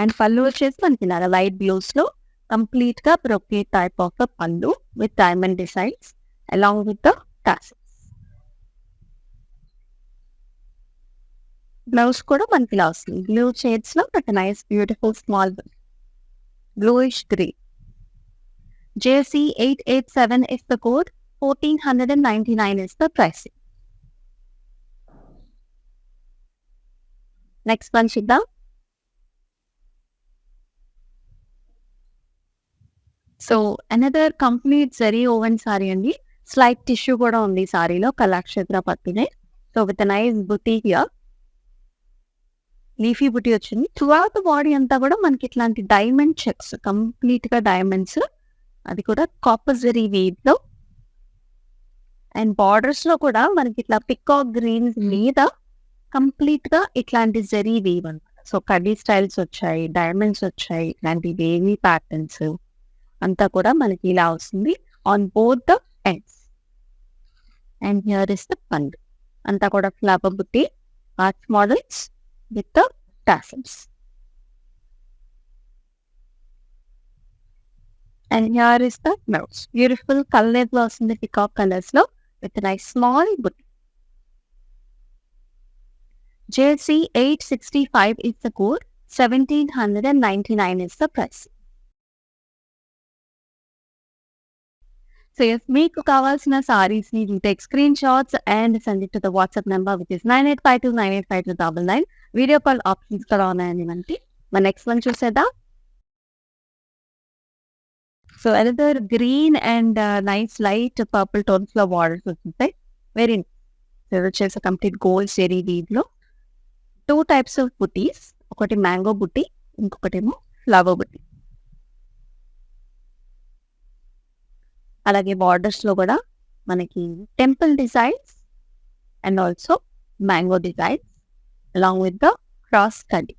And pallu వచ్చేసి మనకి ఇలాగా లైట్ బ్లూస్ లో కంప్లీట్ గా బ్రొకేట్ టైప్ ఆఫ్ ద పళ్ళు with diamond designs along with the tassels. Blouse కూడా మనకి ఇలా వస్తుంది బ్లూ షేడ్స్ లో but nice beautiful small bluish green. JC887 is the code, 1499 is the pricing. Next one చూద్దాం. So another complete zari woven saree అండి. Slight tissue కూడా ఉంది సారీలో, కళాక్షేత్ర పత్తినే. So with nice buti here, leafy buti వచ్చింది. త్రూ అవుట్ ద బాడీ అంతా కూడా మనకి ఇట్లాంటి డైమండ్ చెక్స్, కంప్లీట్ గా డైమండ్స్, అది కూడా కాపర్ జరీ వీవ్ లో. అండ్ బార్డర్స్ లో కూడా మనకి ఇట్లా పికాక్ గ్రీన్స్ మీద కంప్లీట్ గా ఇట్లాంటి జరీ వీవ్ అనమాట. సో కడ్డీ స్టైల్స్ వచ్చాయి, డైమండ్స్ వచ్చాయి, ఇలాంటి వేవీ ప్యాటర్న్స్ అంతా కూడా మనకి ఇలా వస్తుంది on both the ends. And here is the పండు, అంతా కూడా ఫ్లవర్ బుట్టి arch models with the tassels. And here is the blouse. Beautiful color blouse in the peacock colors లో with a nice small booty. JC 865 is the code. 1799 is the price. So if మీకు కావాల్సిన sarees ని you take screenshots and send it to the WhatsApp number which is 9852985299. Video call options కూడా ఉన్నాయండి మనకి. మన next one చూసేద్దాం. So another green and nice light purple tones లో borders వస్తుంటాయి. Very nice. వచ్చేసి కంప్లీట్ గోల్డ్ జెరీ వీవ్ లో 2 types of బుటీస్, ఒకటి మ్యాంగో బుట్టి, ఇంకొకటేమో ఫ్లవర్ బుట్టి. అలాగే బార్డర్స్ లో కూడా మనకి temple designs and also mango designs along with the cross కడ్డీ.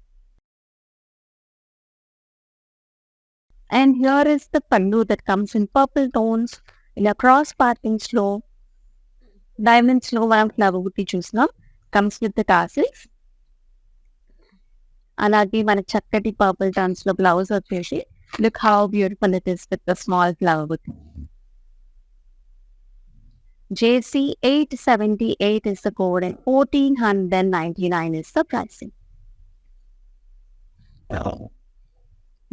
And here is the pallu that comes in purple tones in a cross patterns లో diamonds లో మనం ఫ్లవర్ బుట్టి చూసినాం, comes with the tassels. అలాగే మన చక్కటి పర్పుల్ టోన్స్ లో బ్లౌజ్ వచ్చేసి look how beautiful it is with the small flower boutti. JC 878 is the code and 1499 is the pricing.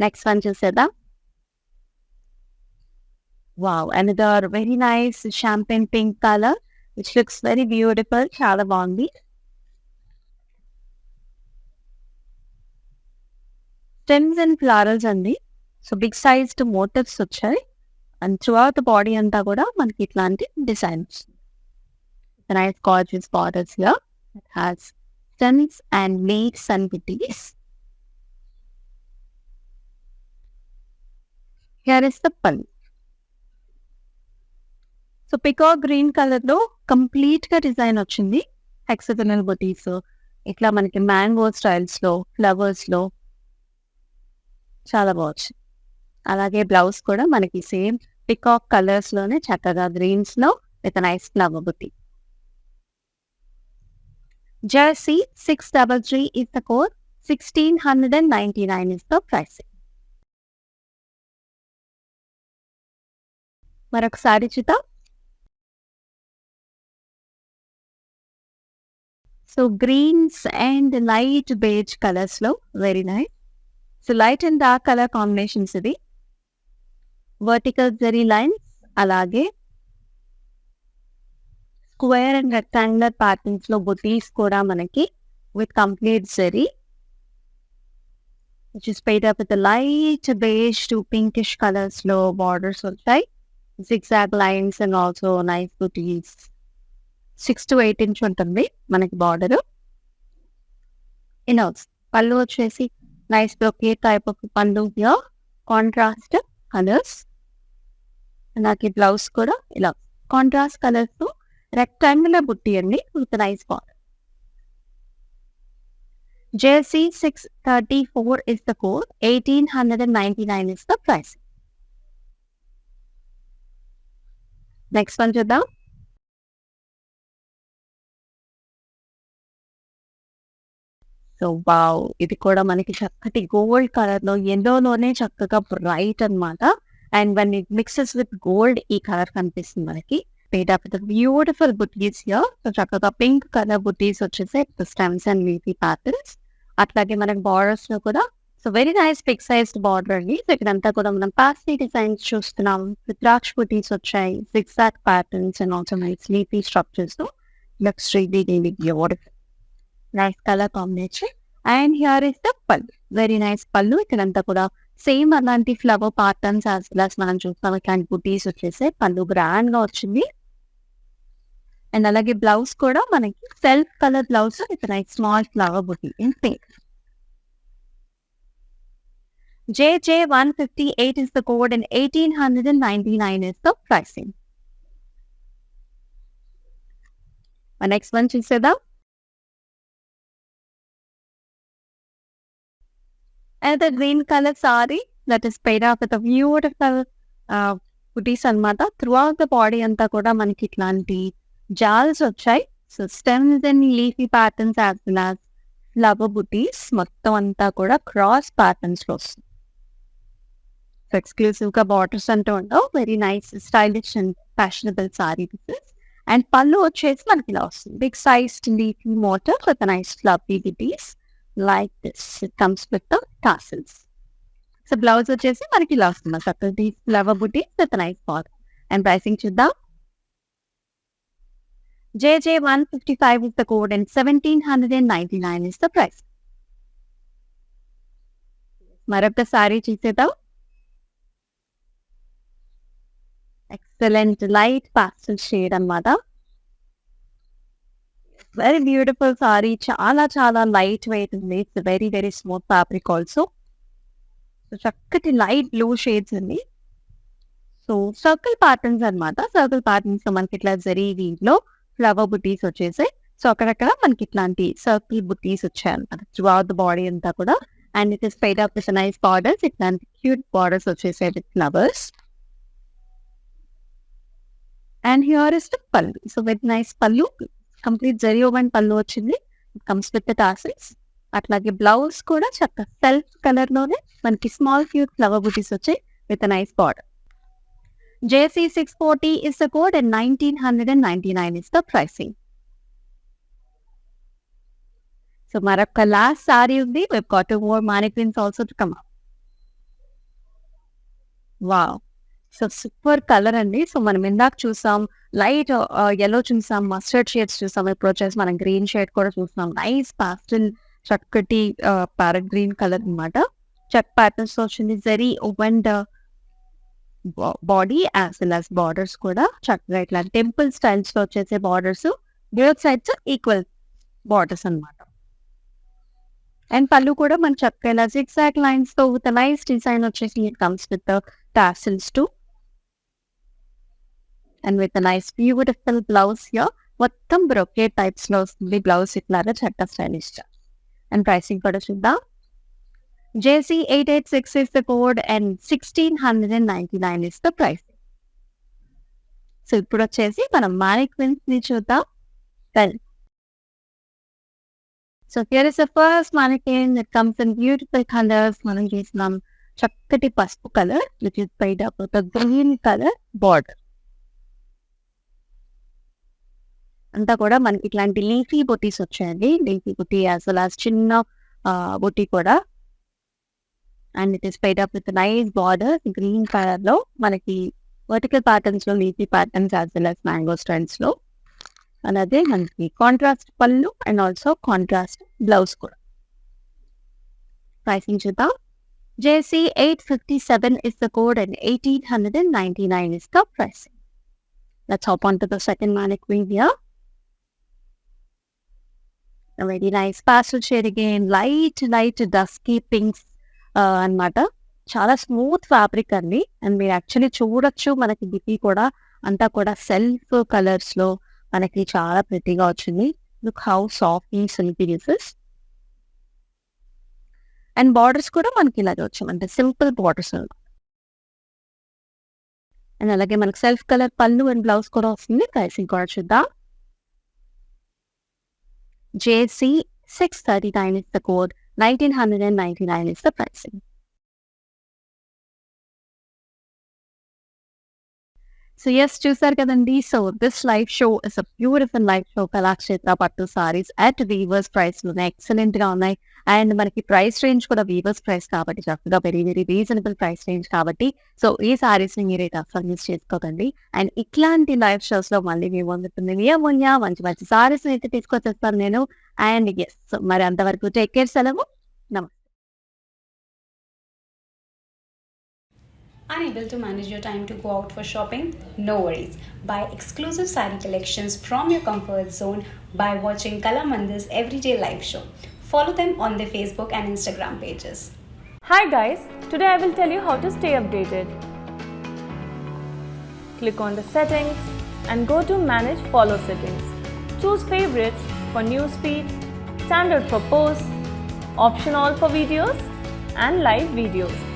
Next one చూసేద్దాం. Wow, another very nice champagne pink color which looks very beautiful. చాలా బాగుంది. Stems and florals అండి. So big sized motifs వచ్చాయి and through out the body అంతా కూడా మనకి ఇట్లాంటి designs. Nice gorgeous borders here. It has stems and leaves and booties. Here is the pallu. So peacock green colour లో complete గా design వచ్చింది. హెక్సగనల్ బుటీస్ ఇట్లా మనకి మ్యాంగో స్టైల్స్ లో ఫ్లవర్స్ లో చాలా బాగుంది. అలాగే బ్లౌజ్ కూడా మనకి సేమ్ పికాక్ కలర్స్ లోనే చక్కగా గ్రీన్స్ లో విత్ నైస్ ఫ్లవర్ బుట్టి. Jersey 633 is the code. 1699 is the pricing. మరొకసారి చూద్దాం. So greens and light beige colours లో very nice. So light and dark colour combinations ఇది. వర్టికల్ జరీ లైన్స్ అలాగే స్క్వేర్ అండ్ రెక్టాంగులర్ ప్యాటర్న్స్ లో బుటీస్ కూడా మనకి with complete zari which is paid up with the light beige to pinkish colors లో borders వచ్చాయి. zigzag lines and also nice booties. 6 to 8 inch ఉంటుంది మనకి border. ఇనోస్ పళ్ళు వచ్చేసి నైస్ బ్రొకేట్ టైప్ ఆఫ్ పళ్ళు హియర్, కాంట్రాస్ట్ కలర్స్. అలాగే బ్లౌజ్ కూడా ఇలా కాంట్రాస్ట్ కలర్స్ తో రెక్టాంగులర్ బుట్టి అండి with nice border. JC 634 is the code. 1899 is the price. Next one చూద్దాం. సో వావ్, ఇది కూడా మనకి చక్కటి గోల్డ్ కలర్ లో ఎల్లోలోనే చక్కగా బ్రైట్ అన్నమాట. And one it mixes with gold ఈ కలర్ కనిపిస్తుంది మనకి. పేడ్ up with beautiful buttis here. So చక్కగా పింక్ కలర్ బుటీస్ వచ్చేసి స్టెమ్స్ అండ్ లీఫీ ప్యాటర్న్స్. అట్లాగే మనకి బార్డర్స్ లో కూడా so very nice big sized border అండి. సో ఇక్కడంతా కూడా మనం పాస్టీ డిజైన్స్ చూస్తున్నాం. రుద్రాక్ష బుటీస్ వచ్చాయి, zigzag patterns and also nice leafy structures తో looks really beautiful. Nice colour combination. And here is the pallu. Very nice pallu. ఇక్కడంతా కూడా సేమ్ అలాంటి flower patterns as well as మనం చూస్తాం ఇట్లాంటి బుటీస్ వచ్చేసి పళ్ళు గ్రాండ్ గా వచ్చింది. అండ్ అలాగే బ్లౌజ్ కూడా మనకి self colour blouse with nice small flower buti in pink. JJ 158 is the code and 1899 is the pricing. Next one చూసేద్దాం. And the green color saree that is paid off with a beautiful booties అనమాట. Throughout the body అంతా కూడా మనకి ఇట్లాంటి జాల్స్ వచ్చాయి. So stems and leafy patterns as well as flower బుటీస్ మొత్తం అంతా కూడా క్రాస్ ప్యాటర్న్స్ లో వస్తుంది. సో ఎక్స్క్లూసివ్ గా బార్డర్స్ అంటూ ఉండవు. Very nice stylish and fashionable sari pieces. And pallu వచ్చేసి మనకి ఇలా వస్తుంది. Big sized leafy motif with nice flowery butis like this. It comes with the tassels. So blouse వచ్చేసి మనకి ఇలా వస్తుంది. చక్కటి flower buti with nice border. And pricing చూద్దాం. JJ 155 is the code and 1799 is the price. మరొక sorry చూసేద్దాం. Excellent light పాస్టల్ shade అన్నమాట. Very beautiful sorry. చాలా చాలా లైట్ వెయిట్ ఉంది. It's very very smooth fabric also. So చక్కటి light blue shades ఉంది. So circle patterns అనమాట. సర్కిల్ ప్యాటర్న్స్ లో మనకి ఇట్లా జరీ వీవ్లో ఫ్లవర్ బుటీస్ వచ్చేసాయి. సో అక్కడక్కడ మనకి ఇట్లాంటి సర్కిల్ బుటీస్ వచ్చాయి అనమాట త్రూఅవుట్ ద బాడీ అంతా కూడా. And it is paid up with nice borders. ఇట్లాంటి క్యూట్ బార్డర్స్ వచ్చేసాయి with flowers. And here is the pallu. So with nice పల్లు, కంప్లీట్ జరీ ఓవెన్ పళ్ళు వచ్చింది. Comes with the tassels. అట్లాగే బ్లౌజ్ కూడా చక్కగా సెల్ఫ్ కలర్ లోనే మనకి స్మాల్ క్యూట్ ఫ్లవర్ బుటీస్ వచ్చాయి with nice border. JC 640 is the code and 1999 is the pricing. So మరొక లాస్ట్ సారీ ఉంది. we've got two more mannequins also to come up. Wow. So super colour అండి. So మనం ఇందాక చూసాం light yellow చూసాం, mustard shades చూసాం. ఇప్పుడు వచ్చేసి మనం గ్రీన్ షేడ్ కూడా చూసాం. నైస్ పాస్టల్ చక్కటి ప్యారెట్ గ్రీన్ కలర్ అనమాట. చెక్ ప్యాటర్న్స్ వచ్చింది. Zari woven body as well as borders కూడా చక్కగా ఇట్లా టెంపుల్ స్టైల్స్ లో వచ్చేసే borders. Both sides equal borders అనమాట. అండ్ పళ్ళు కూడా మన చక్కగా ఇలా zigzag లైన్స్ తో విత్ నైస్ డిజైన్ వచ్చేసి it comes with tassels too. And with a nice beautiful blouse here. మొత్తం బ్రొకేట్ టైప్స్ లో వస్తుంది బ్లౌజ్. ఇట్లాగా చక్కగా స్టైలిష్. అండ్ ప్రైసింగ్ కూడా చూద్దాం. JC 886 is the code and 1699 is the price. So ఇప్పుడు వచ్చేసి మనం mannequins ని చూద్దాం. Well, so here is the first mannequin that comes in beautiful colors. మనం చూస్తున్నాం చక్కటి పసుపు colour which is paid up with green colour border. అంతా కూడా మనకి ఇట్లాంటి లీఫీ బుటీస్ వచ్చాయండి. లీఫీ బుటీ యాజ్ వెల్ యాజ్ చిన్న బుటీ కూడా. And it is paid up with nice border green colour లో. మనకి వర్టికల్ ప్యాటర్న్స్ లో leafy patterns as well as mango styles లో. అలాగే మనకి కాంట్రాస్ట్ పళ్ళు అండ్ ఆల్సో కాంట్రాస్ట్ బ్లౌజ్ కూడా. ప్రైసింగ్ చూద్దాం. JC 857 is the code and 1899 is the pricing. Let's hop on to the second mannequin here. A very nice pastel shade again. Light dusky pinks అన్నమాట. చాలా smooth fabric అండి. And మీరు actually చూడొచ్చు మనకి BP కూడా అంతా కూడా సెల్ఫ్ కలర్స్ లో మనకి చాలా ప్రిటీగా వచ్చింది. Look how soft and silky this is. And borders కూడా మనకి ఇలాగే వచ్చాం అంటే సింపుల్ బార్డర్స్. అండ్ అలాగే మనకి సెల్ఫ్ కలర్ పళ్ళు అండ్ బ్లౌజ్ కూడా వస్తుంది. ప్రైసింగ్ కూడా చూద్దాం. JC 639 is the code. 1999 is the pricing. So yes చూసారు కదండి. సో this live show is a beautiful live show. Kalakshetra పట్టు సారీస్ అట్ వీవర్స్ ప్రైస్ లోనే ఎక్సలెంట్ గా ఉన్నాయి. అండ్ మనకి ప్రైస్ రేంజ్ కూడా వీవర్స్ ప్రైస్ కాబట్టి చక్కగా very very reasonable price range కాబట్టి సో ఈ సారీస్ ని మీరైతే అస్సలు మిస్ చేసుకోకండి. అండ్ ఇట్లాంటి లైవ్ షోస్ లో మళ్ళీ మేము వండుతుంది మీ అమూల్య మంచి మంచి సారీస్ అయితే తీసుకొచ్చేస్తాను నేను. అండ్ ఎస్ మరి అంతవరకు టేక్ కేర్. సెలవు. నమస్తే. Unable to manage your time to go out for shopping? No worries. Buy exclusive saree collections from your comfort zone by watching Kalamandir's everyday live show. Follow them on their Facebook and Instagram pages. Hi guys, today I will tell you how to stay updated. Click on the settings and go to manage follow settings. Choose favorites for newsfeed, standard for posts, option all for videos and live videos.